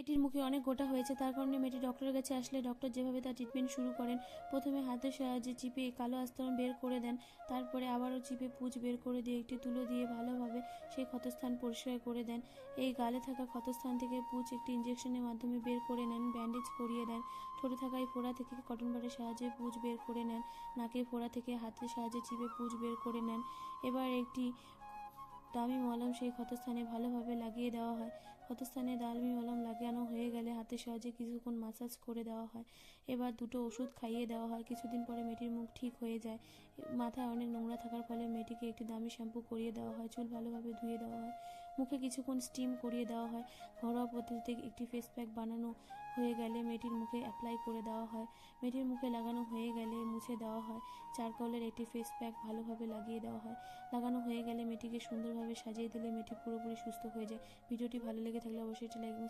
মেয়েটির মুখে অনেক গোটা হয়েছে, তার কারণে মেয়েটি ডক্টরের কাছে আসলে ডক্টর যেভাবে তার ট্রিটমেন্ট শুরু করেন, প্রথমে হাতের সাহায্যে চিপে কালো আস্তরণ বের করে দেন, তারপরে আবারও চিপে পুঁজ বের করে দিয়ে একটি তুলো দিয়ে ভালোভাবে সেই ক্ষতস্থান পরিষ্কার করে দেন। এই গালে থাকা ক্ষতস্থান থেকে পুঁজ একটি ইঞ্জেকশনের মাধ্যমে বের করে নেন, ব্যান্ডেজ করিয়ে দেন। ঠোঁটে থাকা এই ফোড়া থেকে কটন বাডের সাহায্যে পুঁজ বের করে নেন, নাকের ফোড়া থেকে হাতের সাহায্যে চিপে পুঁজ বের করে নেন। এবার একটি দামি মলম সেই ক্ষতস্থানে ভালোভাবে লাগিয়ে দেওয়া হয়। ক্ষতস্থানে দামি মলম লাগানো হয়ে গেলে হাতের সাহায্যে কিছুক্ষণ মাসাজ করে দেওয়া হয়। এবার দুটো ওষুধ খাইয়ে দেওয়া হয়। কিছুদিন পরে মেয়েটির মুখ ঠিক হয়ে যায়। মাথায় অনেক নোংরা থাকার ফলে মেয়েটিকে একটি দামি শ্যাম্পু করিয়ে দেওয়া হয়, চুল ভালোভাবে ধুয়ে দেওয়া হয়, মুখে কিছুক্ষণ স্টিম করিয়ে দেওয়া হয়। ঘরোয়া পদ্ধতিতে একটি ফেস প্যাক বানানো হয়ে গেলে মেয়েটির মুখে অ্যাপ্লাই করে দেওয়া হয়। মেয়েটির মুখে লাগানো হয়ে গেলে মুছে দেওয়া হয়। চারকোলের একটি ফেস প্যাক ভালোভাবে লাগিয়ে দেওয়া হয়। লাগানো হয়ে গেলে মেয়েটিকে সুন্দরভাবে সাজিয়ে দিলে মেয়েটি পুরোপুরি সুস্থ হয়ে যায়। ভিডিওটি ভালো লেগে থাকলে অবশ্যই একটি লাইক এবং